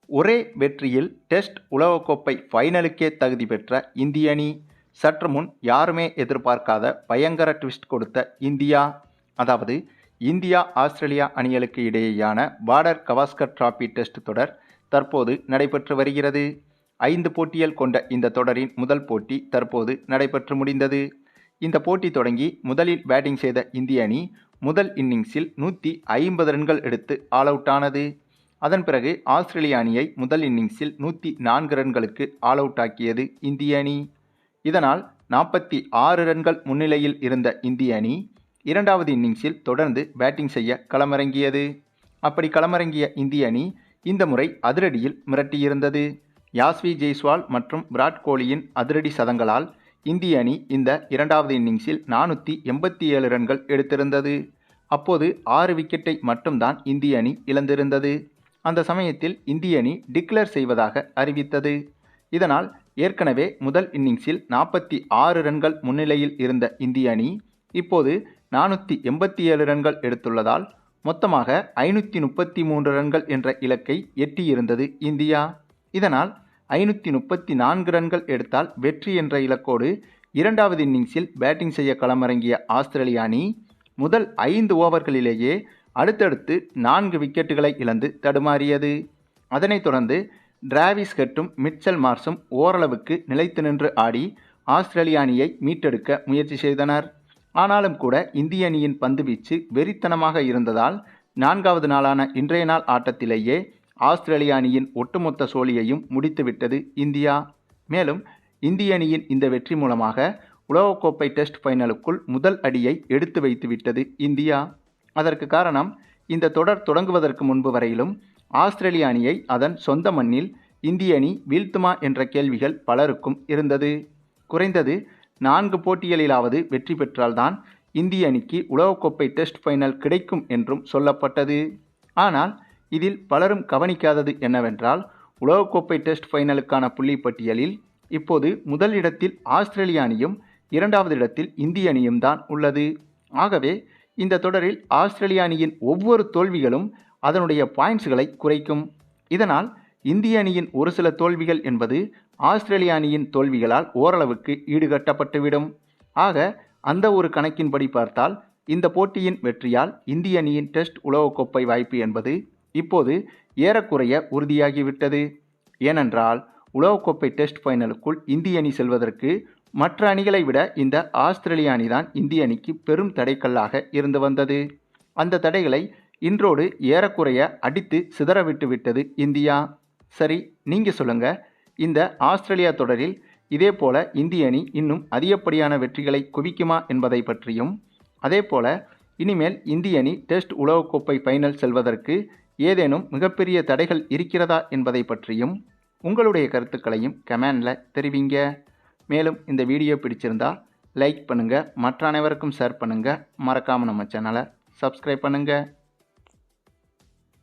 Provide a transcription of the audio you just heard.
ஒரே வெற்றியில் டெஸ்ட் உலகக்கோப்பை ஃபைனலுக்கே தகுதி பெற்ற இந்திய அணி. சற்று முன் யாருமே எதிர்பார்க்காத பயங்கர ட்விஸ்ட் கொடுத்த இந்தியா. அதாவது இந்தியா ஆஸ்திரேலியா அணிகளுக்கு இடையேயான பார்டர் கவாஸ்கர் டிராபி டெஸ்ட் தொடர் தற்போது நடைபெற்று வருகிறது. 5 போட்டிகள் கொண்ட இந்த தொடரின் முதல் போட்டி தற்போது நடைபெற்று முடிந்தது. இந்த போட்டி தொடங்கி முதலில் பேட்டிங் செய்த இந்திய அணி முதல் இன்னிங்ஸில் 150 ரன்கள் எடுத்து ஆல் அவுட் ஆனது. அதன் பிறகு ஆஸ்திரேலிய அணியை முதல் இன்னிங்ஸில் 104 ரன்களுக்கு ஆல் அவுட் ஆக்கியது இந்திய அணி. இதனால் 46 ரன்கள் முன்னிலையில் இருந்த இந்திய அணி இரண்டாவது இன்னிங்ஸில் தொடர்ந்து பேட்டிங் செய்ய களமிறங்கியது. அப்படி களமிறங்கிய இந்திய அணி இந்த முறை அதிரடியில் மிரட்டியிருந்தது. யாஸ்வி ஜெய்ஸ்வால் மற்றும் விராட் கோலியின் அதிரடி சதங்களால் இந்திய அணி இந்த இரண்டாவது இன்னிங்ஸில் 487 ரன்கள் எடுத்திருந்தது. அப்போது 6 விக்கெட்டை மட்டும்தான் இந்திய அணி இழந்திருந்தது. அந்த சமயத்தில் இந்திய அணி டிக்ளேர் செய்வதாக அறிவித்தது. இதனால் ஏற்கனவே முதல் இன்னிங்ஸில் 46 ரன்கள் முன்னிலையில் இருந்த இந்திய அணி இப்போது 487 ரன்கள் எடுத்துள்ளதால் மொத்தமாக 533 ரன்கள் என்ற இலக்கை எட்டியிருந்தது இந்தியா. இதனால் 534 ரன்கள் எடுத்தால் வெற்றி என்ற இலக்கோடு இரண்டாவது இன்னிங்ஸில் பேட்டிங் செய்ய களமிறங்கிய ஆஸ்திரேலிய அணி முதல் 5 ஓவர்களிலேயே அடுத்தடுத்து 4 விக்கெட்டுகளை இழந்து தடுமாறியது. அதனைத் தொடர்ந்து டிராவிஸ் ஹெட்டும் மிட்சல் மார்ஸும் ஓரளவுக்கு நிலைத்து நின்று ஆடி ஆஸ்திரேலிய அணியை மீட்டெடுக்க முயற்சி செய்தனர். ஆனாலும் கூட இந்திய அணியின் பந்துவீச்சு வெறித்தனமாக இருந்ததால் 4வது நாளான இன்றைய நாள் ஆட்டத்திலேயே ஆஸ்திரேலிய அணியின் ஒட்டுமொத்த சோழியையும் முடித்துவிட்டது இந்தியா. மேலும் இந்திய அணியின் இந்த வெற்றி மூலமாக உலகக்கோப்பை டெஸ்ட் ஃபைனலுக்குள் முதல் அடியை எடுத்து வைத்துவிட்டது இந்தியா. அதற்கு காரணம் இந்த தொடர் தொடங்குவதற்கு முன்பு வரையிலும் ஆஸ்திரேலிய அணியை அதன் சொந்த மண்ணில் இந்திய அணி வீழ்த்துமா என்ற கேள்விகள் பலருக்கும் இருந்தது. குறைந்தது 4 போட்டிகளிலாவது வெற்றி பெற்றால்தான் இந்திய அணிக்கு உலகக்கோப்பை டெஸ்ட் ஃபைனல் கிடைக்கும் என்றும் சொல்லப்பட்டது. ஆனால் இதில் பலரும் கவனிக்காதது என்னவென்றால் உலகக்கோப்பை டெஸ்ட் ஃபைனலுக்கான புள்ளி பட்டியலில் இப்போது முதல் இடத்தில் ஆஸ்திரேலிய அணியும் 2வது இடத்தில் இந்திய அணியும் தான் உள்ளது. ஆகவே இந்த தொடரில் ஆஸ்திரேலிய அணியின் ஒவ்வொரு தோல்விகளும் அதனுடைய பாயிண்ட்ஸ்களை குறைக்கும். இதனால் இந்திய அணியின் ஒரு சில தோல்விகள் என்பது ஆஸ்திரேலிய அணியின் தோல்விகளால் ஓரளவுக்கு ஈடுகட்டப்பட்டுவிடும். ஆக அந்த ஒரு கணக்கின்படி பார்த்தால் இந்த போட்டியின் வெற்றியால் இந்திய அணியின் டெஸ்ட் உலகக்கோப்பை வாய்ப்பு என்பது இப்போது ஏறக்குறைய உறுதியாகிவிட்டது. ஏனென்றால் உலகக்கோப்பை டெஸ்ட் ஃபைனலுக்குள் இந்திய அணி செல்வதற்கு மற்ற அணிகளை விட இந்த ஆஸ்திரேலிய அணிதான் இந்திய அணிக்கு பெரும் தடைக்கல்லாக இருந்து வந்தது. அந்த தடைகளை இன்றோடு ஏறக்குறைய அடித்து சிதறவிட்டு விட்டது இந்தியா. சரி, நீங்கள் சொல்லுங்க, இந்த ஆஸ்திரேலியா தொடரில் இதே போல இந்திய அணி இன்னும் அதிகப்படியான வெற்றிகளை குவிக்குமா என்பதை பற்றியும், அதே போல இனிமேல் இந்திய அணி டெஸ்ட் உலகக்கோப்பை ஃபைனல் செல்வதற்கு ஏதேனும் மிகப்பெரிய தடைகள் இருக்கிறதா என்பதை பற்றியும் உங்களுடைய கருத்துக்களையும் கமெண்டில் தெரிவிங்க. மேலும் இந்த வீடியோ பிடிச்சிருந்தா லைக் பண்ணுங்கள், மற்ற அனைவருக்கும் ஷேர் பண்ணுங்கள், மறக்காமல் நம்ம சேனலை சப்ஸ்கிரைப் பண்ணுங்கள்.